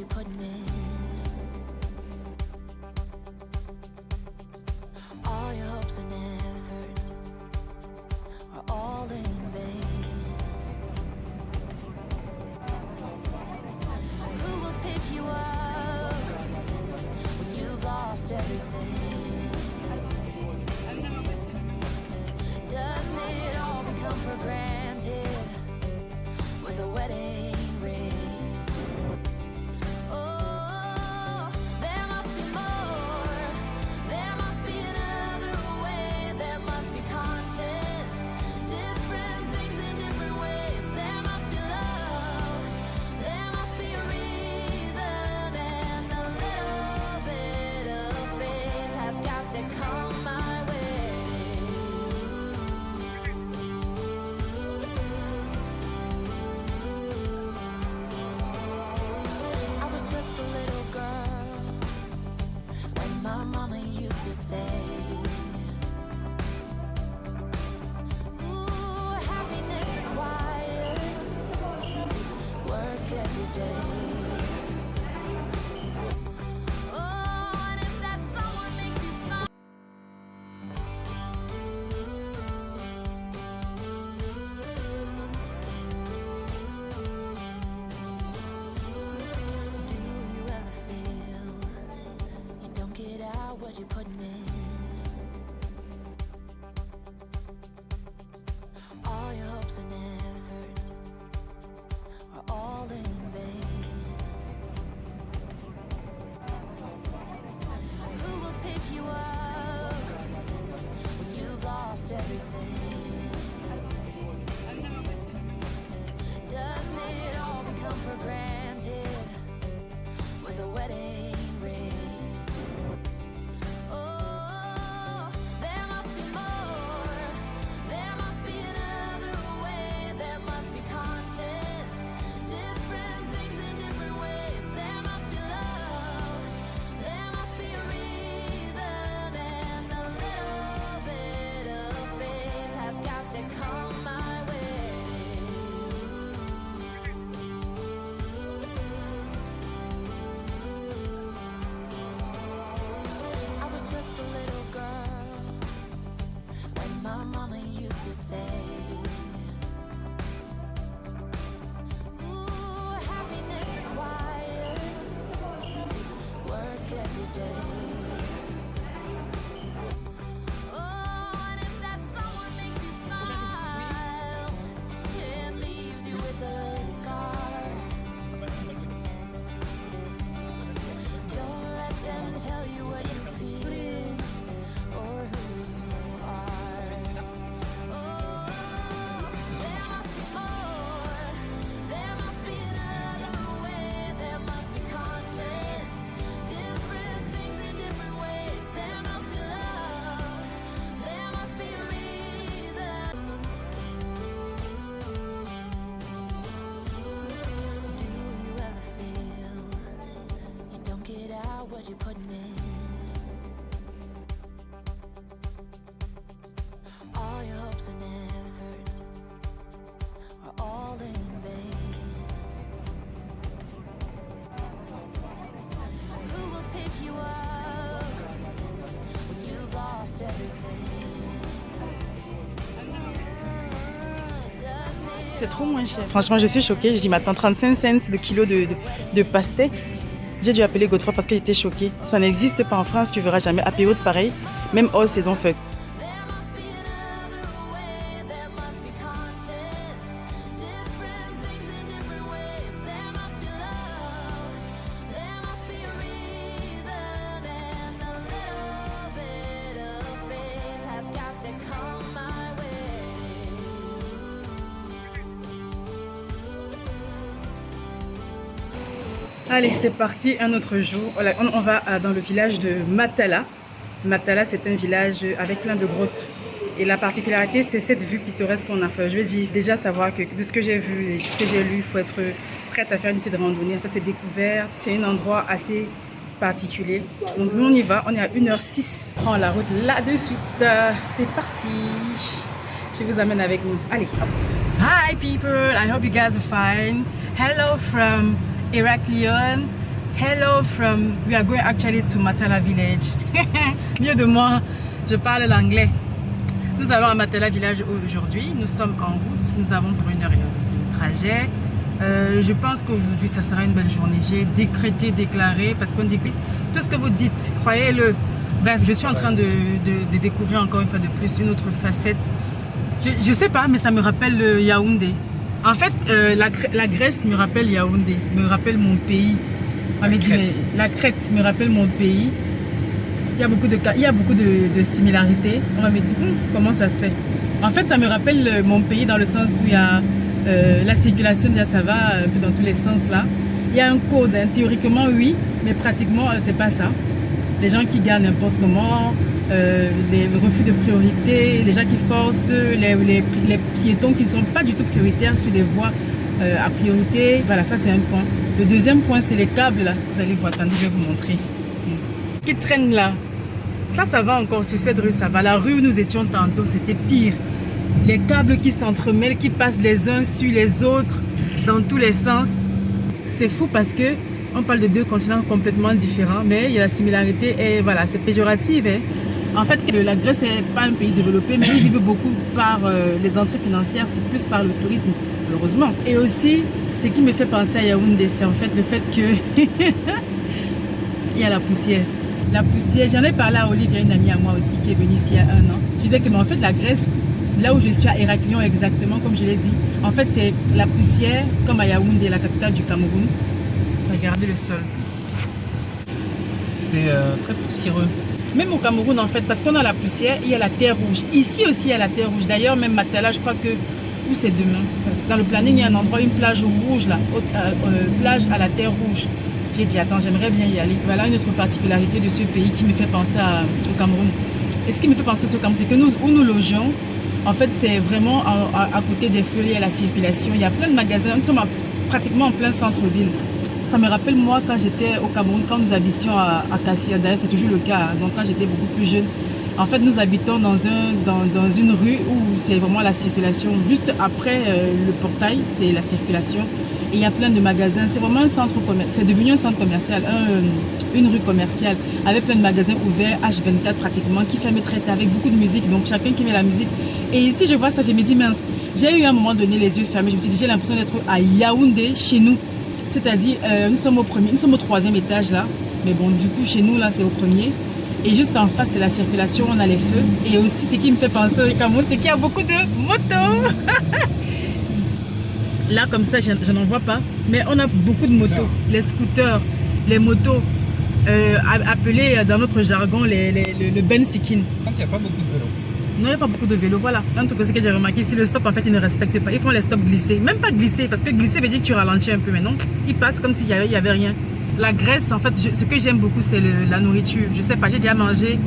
you're putting in. All your hopes and efforts are all in vain. Who will pick you up when you've lost everything? Does it all become for granted with a wedding ring? Oh, there must be more. There must be another way. There must be conscience. Different things in different ways. There must be love. There must be a reason. And a little bit of faith has got to come my way. I was just a little girl when my mama used to say, ooh, happiness requires work every day. Oh, and if that someone makes you smile, do you ever feel you don't get out what you're putting in? All your hopes and efforts are all in vain. Who will pick you up when you've lost everything? Does it all become for granted with a wedding ring? Oh, there must be more. There must be another way. There must be conscience. Different things in different ways. There must be love. There must be a reason. And a little bit of faith has got to come my way. I was just a little girl when my mama used to say, ooh, happiness requires work every day. Oh, and if that someone makes you smile and leaves you with a scar, don't let them tell you what you feel or who you are. Oh, there must be more. There must be another way. There must be conscience. Different things in different ways. There must be love. There must be a reason. Do you ever feel you don't get out what you're putting in? All your hopes and efforts are all in vain. Who will pick you up when you've lost everything? Does it C'est trop moins cher. Franchement, je suis choquée. J'ai dit maintenant 35 cents le kilo de pastèque. J'ai dû appeler Godefroy parce que j'étais choquée. Ça n'existe pas en France, tu verras jamais apéro de pareil, même hors saison fête. There must be another way. There must be conscience. Different things in different ways. There must be love. There must be a reason. And a little bit of faith has got to come my way. Allez, c'est parti, un autre jour. Voilà, on va dans le village de Matala. Matala, c'est un village avec plein de grottes. Et la particularité, c'est cette vue pittoresque qu'on a fait. Je veux dire, déjà savoir que de ce que j'ai vu et ce que j'ai lu, il faut être prête à faire une petite randonnée. En fait, c'est découverte, c'est un endroit assez particulier. Donc nous, on y va, on est à 1h06. On prend la route là de suite. C'est parti. Je vous amène avec nous. Allez, hop. Hi people, I hope you guys are fine. Hello from Heraklion. Hello from, we are going actually to Matala village. Mieux de moi, je parle l'anglais. Nous allons à Matala village aujourd'hui. Nous sommes en route. Nous avons pour 1 heure de trajet. Je pense qu'aujourd'hui, ça sera une belle journée. J'ai décrété, déclaré, parce qu'on dit que tout ce que vous dites, croyez-le. Bref, je suis en train de découvrir encore une fois de plus une autre facette. Je sais pas, mais ça me rappelle Yaoundé. En fait, la Grèce me rappelle Yaoundé, me rappelle mon pays. On m'a dit, mais la Crète me rappelle mon pays. Il y a beaucoup de similarités. On m'a dit, comment ça se fait? En fait, ça me rappelle mon pays dans le sens où il y a la circulation, déjà ça va un peu dans tous les sens là. Il y a un code, hein. Théoriquement oui, mais pratiquement c'est pas ça. Les gens qui gagnent n'importe comment, les refus de priorité, les gens qui forcent, les piétons qui ne sont pas du tout prioritaires sur des voies à priorité. Voilà, ça c'est un point. Le deuxième point, c'est les câbles là. Vous allez voir, attendez, je vais vous montrer. Qui traînent là. Ça va encore sur cette rue, ça va. La rue où nous étions tantôt, c'était pire. Les câbles qui s'entremêlent, qui passent les uns sur les autres, dans tous les sens. C'est fou parce que on parle de 2 continents complètement différents, mais il y a la similarité et voilà, c'est péjoratif. Hein. En fait, la Grèce n'est pas un pays développé, mais ils vivent beaucoup par les entrées financières, c'est plus par le tourisme, heureusement. Et aussi, ce qui me fait penser à Yaoundé, c'est en fait le fait que il y a la poussière. La poussière, j'en ai parlé à Olivier, une amie à moi aussi qui est venue ici il y a 1 an. Je disais que mais en fait la Grèce, là où je suis à Héraclion exactement, comme je l'ai dit, en fait c'est la poussière, comme à Yaoundé, la capitale du Cameroun. Regardez le sol. C'est très poussiéreux. Même au Cameroun en fait, parce qu'on a la poussière, il y a la terre rouge. Ici aussi il y a la terre rouge. D'ailleurs même Matala, je crois que, où c'est demain, dans le planning il y a un endroit, une plage rouge là, plage à la terre rouge. J'ai dit attends, j'aimerais bien y aller. Voilà une autre particularité de ce pays qui me fait penser au Cameroun. Et ce qui me fait penser au Cameroun, c'est que où nous logeons, en fait c'est vraiment à côté des feux, il y a la circulation, il y a plein de magasins, nous sommes pratiquement en plein centre-ville. Ça me rappelle moi quand j'étais au Cameroun, quand nous habitions à Kassia, d'ailleurs c'est toujours le cas, hein. Donc quand j'étais beaucoup plus jeune, en fait nous habitons dans une rue où c'est vraiment la circulation, juste après le portail, c'est la circulation. Et il y a plein de magasins, c'est vraiment un centre commercial, c'est devenu un centre commercial, une rue commerciale, avec plein de magasins ouverts, H24 pratiquement, qui ferment très tard, avec beaucoup de musique, donc chacun qui met la musique. Et ici je vois ça, je me dis mince, j'ai eu à un moment donné les yeux fermés, je me suis dit j'ai l'impression d'être à Yaoundé, chez nous. C'est-à-dire, nous sommes au 3e étage là, mais bon, du coup chez nous là c'est au 1er. Et juste en face c'est la circulation, on a les feux. Et aussi ce qui me fait penser au Cameroun, c'est qu'il y a beaucoup de motos. Là comme ça, je n'en vois pas, mais on a beaucoup de motos, les scooters, les motos, appelés dans notre jargon le bensikin. Il n'y a pas beaucoup de vélos. Non, il n'y a pas beaucoup de vélos, voilà. Un truc aussi que j'ai remarqué, si le stop en fait ils ne respectent pas, ils font les stops glissés, même pas glisser, parce que glisser veut dire que tu ralentis un peu, mais non, ils passent comme s'il n'y avait rien. La Grèce, en fait, ce que j'aime beaucoup c'est la nourriture, je sais pas, j'ai déjà mangé,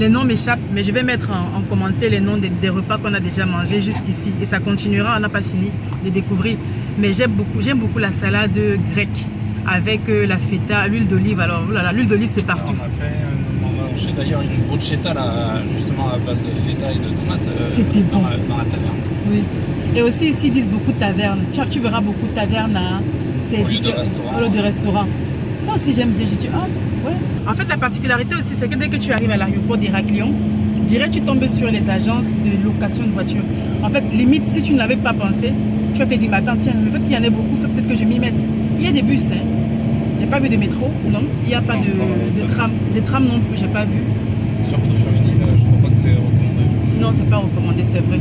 les noms m'échappent, mais je vais mettre en commentaire les noms des repas qu'on a déjà mangés jusqu'ici, et ça continuera, on n'a pas fini de découvrir, mais j'aime beaucoup la salade grecque, avec la feta, l'huile d'olive, alors voilà, l'huile d'olive c'est partout. On a mangé d'ailleurs une bruschetta là, justement à base de feta et de tomates. C'était bon. Dans la taverne. Oui. Et aussi ici ils disent beaucoup de tavernes. Tu verras beaucoup de tavernes à de restaurants. Ça aussi j'aime dire, j'ai dit ah ouais. En fait la particularité aussi c'est que dès que tu arrives à l'aéroport d'Héraclion, direct tu tombes sur les agences de location de voitures. En fait limite si tu ne l'avais pas pensé, tu vas te dire mais attends tiens, le fait qu'il y en ait beaucoup, fait peut-être que je m'y mette. Il y a des bus hein. J'ai pas vu de métro, non. Il n'y a pas de tram. Des trams non plus, j'ai pas vu. Surtout sur une île, je crois pas que c'est recommandé. Non, c'est pas recommandé, c'est vrai.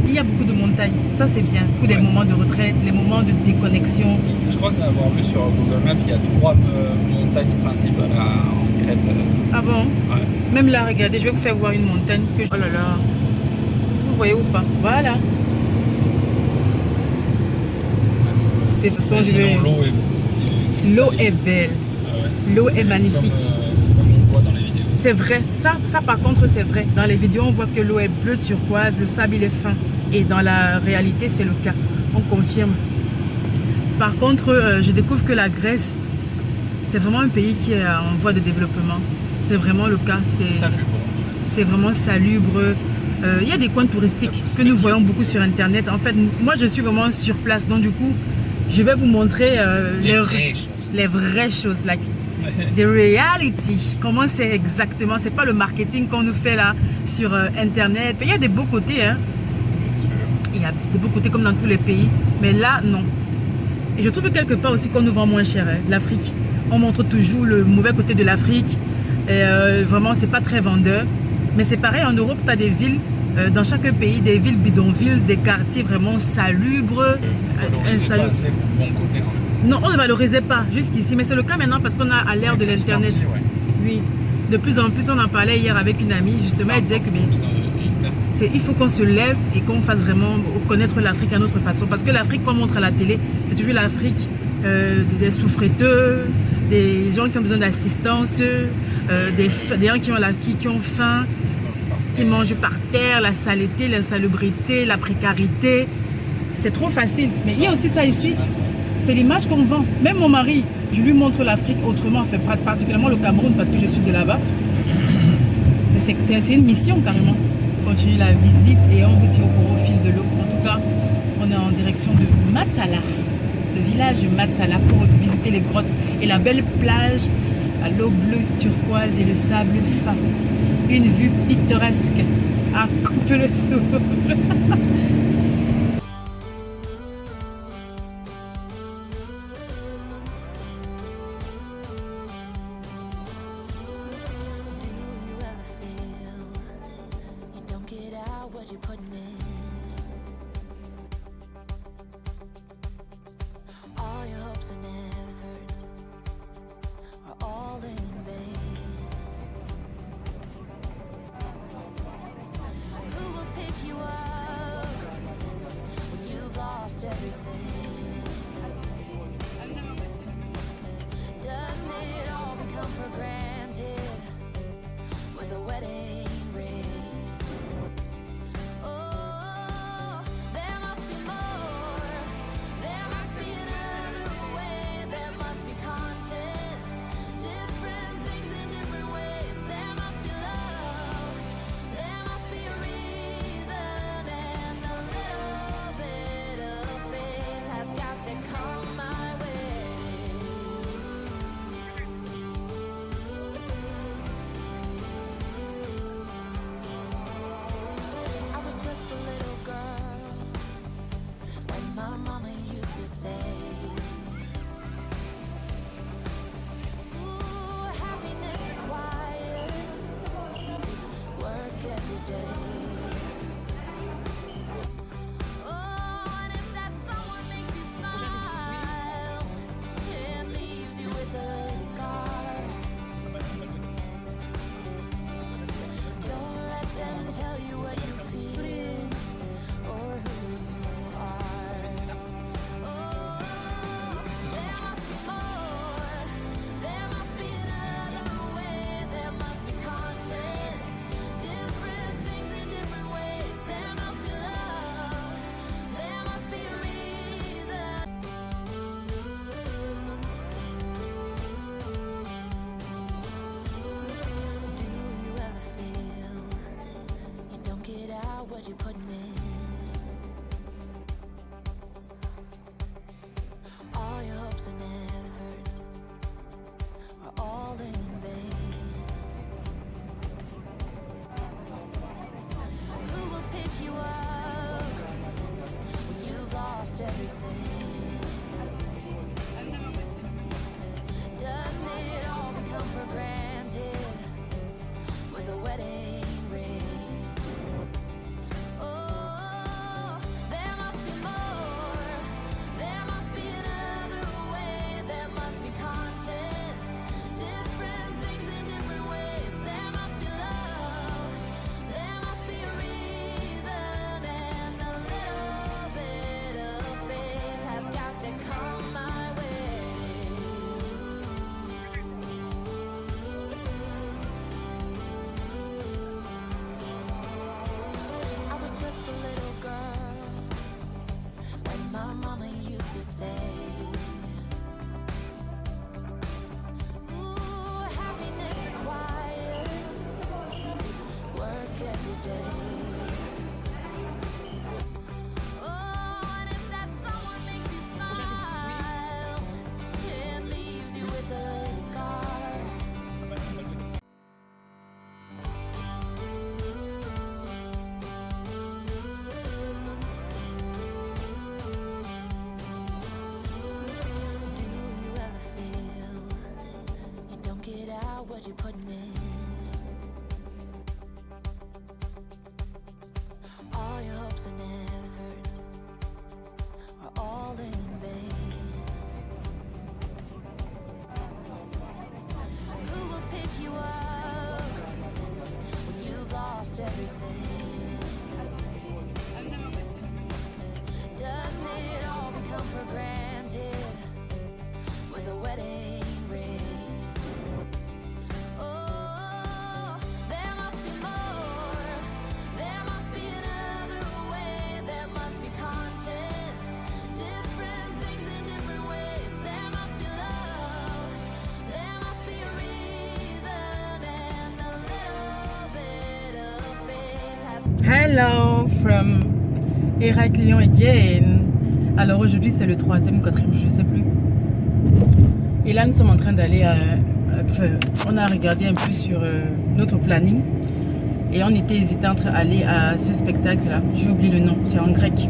Il y a beaucoup de montagnes, ça c'est bien. Pour des moments de retraite, les moments de déconnexion. Je crois d'avoir vu sur Google Maps, il y a 3 montagnes principales en Crète. Ah bon? Ouais. Même là, regardez, je vais vous faire voir une montagne que oh là là. Vous voyez ou pas? Voilà. De toute façon, je vais... L'eau est belle. Ah ouais. L'eau est magnifique. Comme on le voit dans les vidéos. C'est vrai. Ça par contre, c'est vrai. Dans les vidéos, on voit que l'eau est bleue turquoise, le sable il est fin. Et dans la réalité, c'est le cas. On confirme. Par contre, je découvre que la Grèce, c'est vraiment un pays qui est en voie de développement. C'est vraiment le cas. C'est vraiment salubre. Il y a des coins touristiques que nous voyons beaucoup sur Internet. En fait, moi, je suis vraiment sur place. Donc, du coup, je vais vous montrer les vraies choses. les vraies choses, like the reality. Comment c'est exactement? C'est pas le marketing qu'on nous fait là sur internet. Il y a des beaux côtés, hein. Il y a des beaux côtés comme dans tous les pays, mais là non. Et je trouve que quelque part aussi qu'on nous vend moins cher, hein, l'Afrique. On montre toujours le mauvais côté de l'Afrique. Vraiment, c'est pas très vendeur. Mais c'est pareil, en Europe, tu as des villes, dans chaque pays, des villes bidonvilles, des quartiers vraiment salubres. Pas assez bon côté quand même. Non, on ne valorisait pas jusqu'ici, mais c'est le cas maintenant parce qu'on a à l'ère de l'Internet. Ouais. Oui, de plus en plus, on en parlait hier avec une amie, justement, elle disait que il faut qu'on se lève et qu'on fasse vraiment connaître l'Afrique à notre façon. Parce que l'Afrique qu'on montre à la télé, c'est toujours l'Afrique des souffreteux, des gens qui ont besoin d'assistance, des gens qui ont faim, qui mangent par terre, la saleté, l'insalubrité, la précarité. C'est trop facile. Mais il y a aussi ça ici. C'est l'image qu'on vend. Même mon mari, je lui montre l'Afrique autrement, enfin, particulièrement le Cameroun parce que je suis de là-bas. Mais c'est une mission carrément. On continue la visite et on vous tient au courant au fil de l'eau. En tout cas, on est en direction de Matsala, le village de Matsala, pour visiter les grottes et la belle plage à l'eau bleue turquoise et le sable fin. Une vue pittoresque à couper le souffle. What you're putting in, all your hopes and efforts are all in vain. Who will pick you up when you've lost everything? Does it all become for granted with a wedding ring? What you're putting in, all your hopes and efforts are all in vain. Who will pick you up when you've lost everything? Does it all become for granted with a wedding ring? Different what you're putting in. All your hopes and efforts are all in vain. Who will pick you up when you've lost everything? Does it all become for granted with a wedding ring? Oh, there must be more. There must be another way. There must be conscience. Different things in different ways. There must be love. There must be a reason, and a little bit of faith has. Hello from Héraclion again. Alors aujourd'hui c'est le 3e ou 4e, je sais plus. Et là nous sommes en train d'aller on a regardé un peu sur notre planning et on était hésité entre aller à ce spectacle là. J'ai oublié le nom, c'est en grec.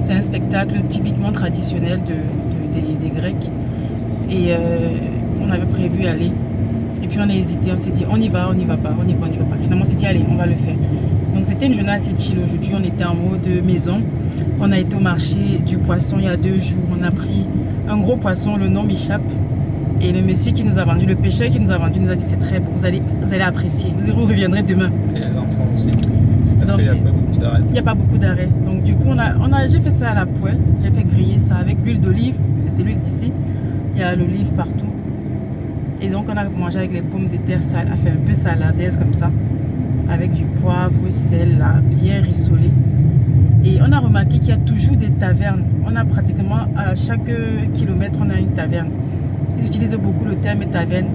C'est un spectacle typiquement traditionnel des Grecs. Et on avait prévu aller. Et puis on a hésité, on s'est dit on y va, on n'y va pas, on y va, on n'y va pas. Finalement on s'est dit allez, on va le faire. Donc c'était une journée assez chill aujourd'hui, on était en mode maison. On a été au marché du poisson il y a 2 jours, on a pris un gros poisson, le nom m'échappe. Et le monsieur qui nous a vendu, le pêcheur qui nous a vendu nous a dit c'est très bon, vous allez apprécier, vous reviendrez demain. Et les enfants aussi. Parce Donc, qu'il n'y a pas beaucoup d'arrêts. Il n'y a pas beaucoup d'arrêts. Donc du coup j'ai fait ça à la poêle, j'ai fait griller ça avec l'huile d'olive, c'est l'huile d'ici, il y a l'olive partout. Et donc on a mangé avec les pommes de terre sales, a fait un peu saladaise comme ça, avec du poivre, sel, là, bien rissolé. Et on a remarqué qu'il y a toujours des tavernes. On a pratiquement à chaque kilomètre, on a une taverne. Ils utilisent beaucoup le terme taverne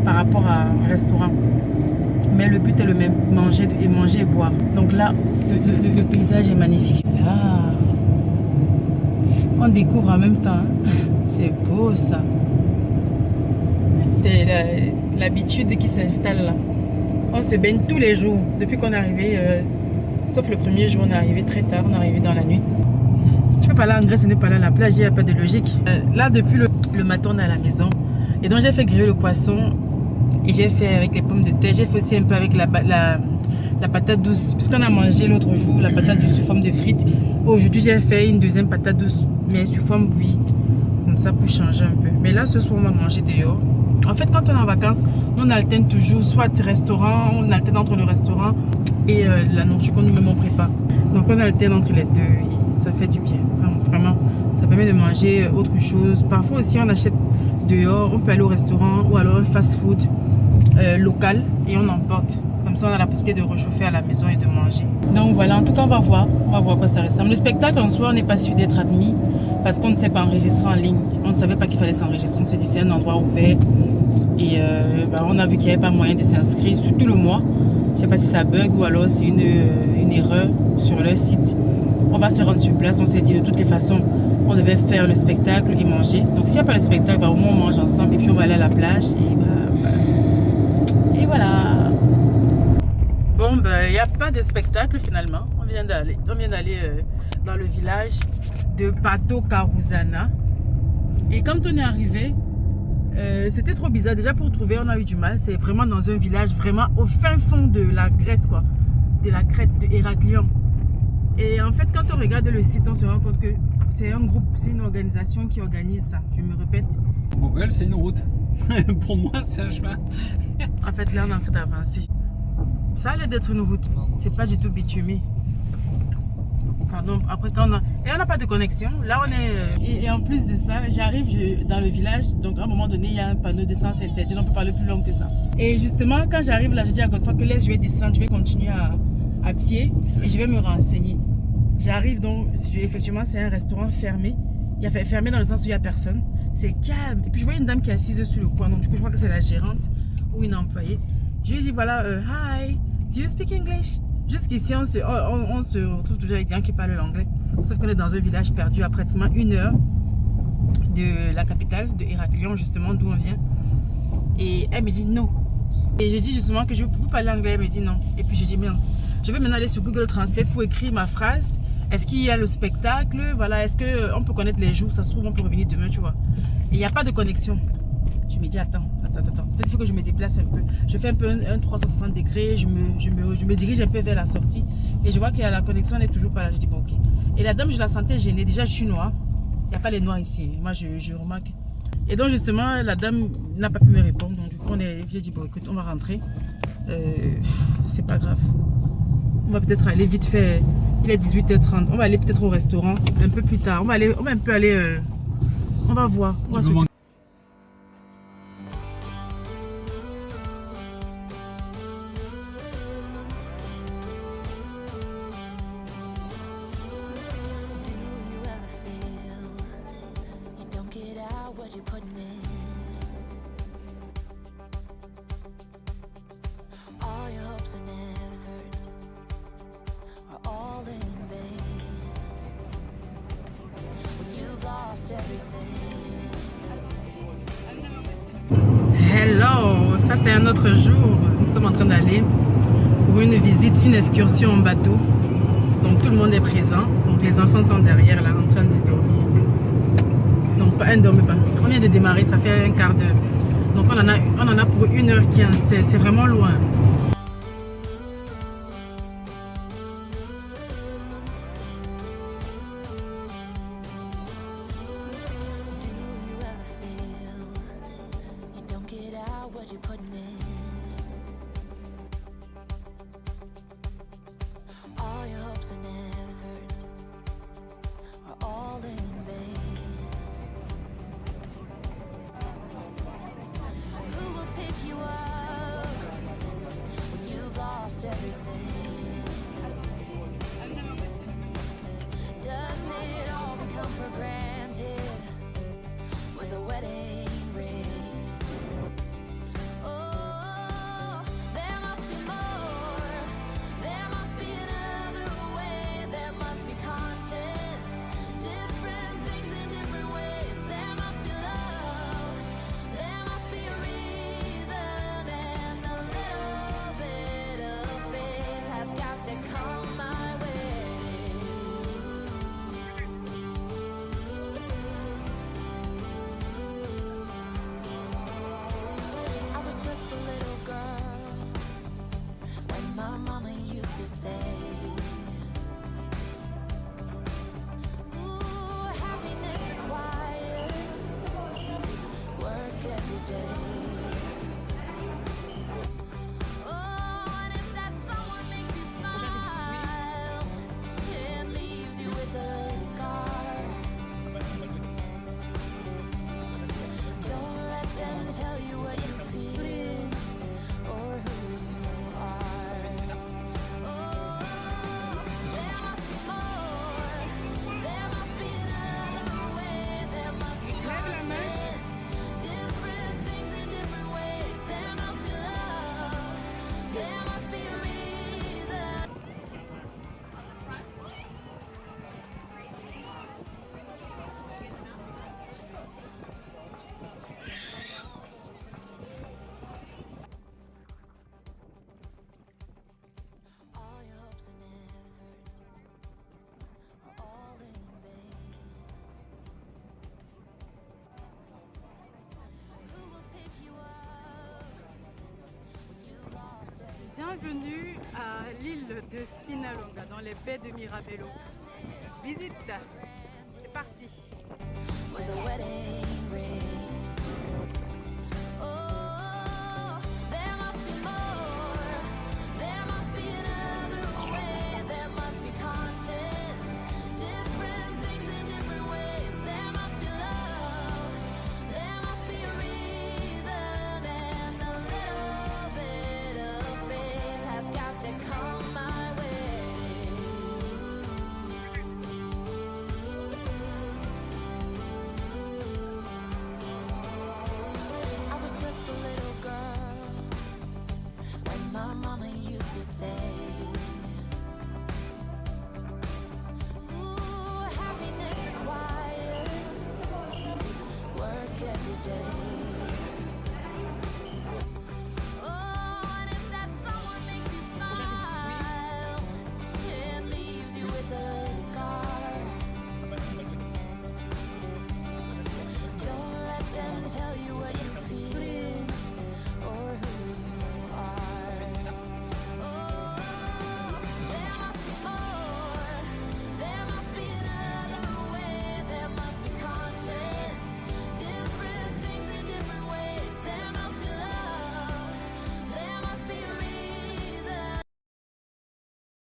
par rapport à un restaurant. Mais le but est le même, manger et boire. Donc là, le paysage est magnifique. Là, on découvre en même temps. Hein. C'est beau ça. C'est l'habitude qui s'installe là. On se baigne tous les jours. Depuis qu'on est arrivé, sauf le premier jour, on est arrivé très tard, on est arrivé dans la nuit. Je peux pas aller en Grèce, on n'est pas là à la plage, il n'y a pas de logique. Là, depuis le matin, on est à la maison. Et donc, j'ai fait griller le poisson et j'ai fait avec les pommes de terre. J'ai fait aussi un peu avec la patate douce. Puisqu'on a mangé l'autre jour la patate douce sous forme de frites. Aujourd'hui, j'ai fait une deuxième patate douce, mais sous forme bouillie. Comme ça, pour changer un peu. Mais là, ce soir, on va manger dehors. En fait, quand on est en vacances, on alterne toujours, soit restaurant, on alterne entre le restaurant et la nourriture qu'on nous-mêmes on prépare. Donc, on alterne entre les deux et ça fait du bien. Vraiment, ça permet de manger autre chose. Parfois aussi, on achète dehors, on peut aller au restaurant ou alors un fast-food local et on emporte. Comme ça, on a la possibilité de réchauffer à la maison et de manger. Donc voilà, en tout cas, on va voir quoi ça ressemble. Le spectacle en soi, on n'est pas sûr d'être admis parce qu'on ne s'est pas enregistré en ligne. On ne savait pas qu'il fallait s'enregistrer. On se dit c'est un endroit ouvert. Et on a vu qu'il n'y avait pas moyen de s'inscrire, surtout le mois. Je ne sais pas si ça bug ou alors c'est une erreur sur leur site. On va se rendre sur place. On s'est dit de toutes les façons, on devait faire le spectacle et manger. Donc s'il n'y a pas le spectacle, au moins on mange ensemble et puis on va aller à la plage. Et voilà. Bon, il n'y a pas de spectacle finalement. On vient d'aller dans le village de Pato Karouzana. Et quand on est arrivé, c'était trop bizarre. Déjà pour trouver, on a eu du mal. C'est vraiment dans un village, vraiment au fin fond de la Grèce, quoi. De la Crète, de Héraclion. Et en fait, quand on regarde le site, on se rend compte que c'est un groupe, c'est une organisation qui organise ça. Je me répète. Google, c'est une route. Pour moi, c'est un chemin. En fait, là, on est en train d'avancer. Ça allait d'être une route. C'est pas du tout bitumé. Pardon, après quand on a... Et on n'a pas de connexion. Là, on est... Et en plus de ça, j'arrive dans le village. Donc, à un moment donné, il y a un panneau d'essence interdit. On peut parler plus long que ça. Et justement, quand j'arrive là, je dis à Godefroy que laisse, je vais descendre. Je vais continuer à pied et je vais me renseigner. J'arrive donc... Effectivement, c'est un restaurant fermé. Il a fait fermé dans le sens où il n'y a personne. C'est calme. Et puis, je vois une dame qui est assise sur le coin. Donc, du coup, je crois que c'est la gérante ou une employée. Je lui dis, voilà, hi, do you speak English? Jusqu'ici, on se retrouve toujours avec des gens qui parlent l'anglais. Sauf qu'on est dans un village perdu à pratiquement 1 heure de la capitale, de Héraclion, justement, d'où on vient. Et elle me dit non. Et je dis justement que je veux parler anglais. Elle me dit non. Et puis je dis mince. Je vais maintenant aller sur Google Translate pour écrire ma phrase. Est-ce qu'il y a le spectacle? Voilà, est-ce qu'on peut connaître les jours? Ça se trouve, on peut revenir demain, tu vois. Et il n'y a pas de connexion. Je me dis, attends. Attends. Peut-être qu'il faut que je me déplace un peu. Je fais un peu un 360 degrés. Je me dirige un peu vers la sortie. Et je vois que la connexion n'est toujours pas là. Je dis bon, ok. Et la dame, je la sentais gênée. Déjà, je suis noire. Il n'y a pas les noirs ici. Moi, je remarque. Et donc, justement, la dame n'a pas pu me répondre. Donc, du coup, j'ai dit bon, écoute, on va rentrer. C'est pas grave. On va peut-être aller vite fait. Il est 18h30. On va aller peut-être au restaurant un peu plus tard. On va un peu aller. On va voir. On va se... Do you ever feel you don't get out what you're putting in? All your hopes and efforts are all in vain. When you've lost everything. Hello, ça c'est un autre jour. Nous sommes en train d'aller pour une visite, une excursion en bateau. Donc tout le monde est présent. Donc les enfants sont derrière là en train de dormir. Donc pas un dormait pas. On vient de démarrer, ça fait un quart d'heure. Donc on en a pour 1h15. C'est vraiment loin. Do you ever feel you don't get out what you're putting in? All your hopes and efforts are all in vain. Who will pick you up when you've lost everything? Does it all become for granted with a wedding ring? Oh, there must be more. There must be another way. There must be conscience. Different things in different ways. There must be love. There must be a reason. And a little bit of faith has got to come my way. I was just a little girl when my mama used to say, ooh, happiness requires work every day. Oh, and if that someone makes you smile and leaves you with a scar, don't let them tell you what you feel or who you are. Oh, there must be more. There must be another way. There must be conscience. Different things in different ways. There must be love. There must be a reason. All your hopes and efforts are all in vain. Who will pick you up when you've lost everything? Bienvenue à l'île de Spinalonga dans les baies de Mirabello. Visite.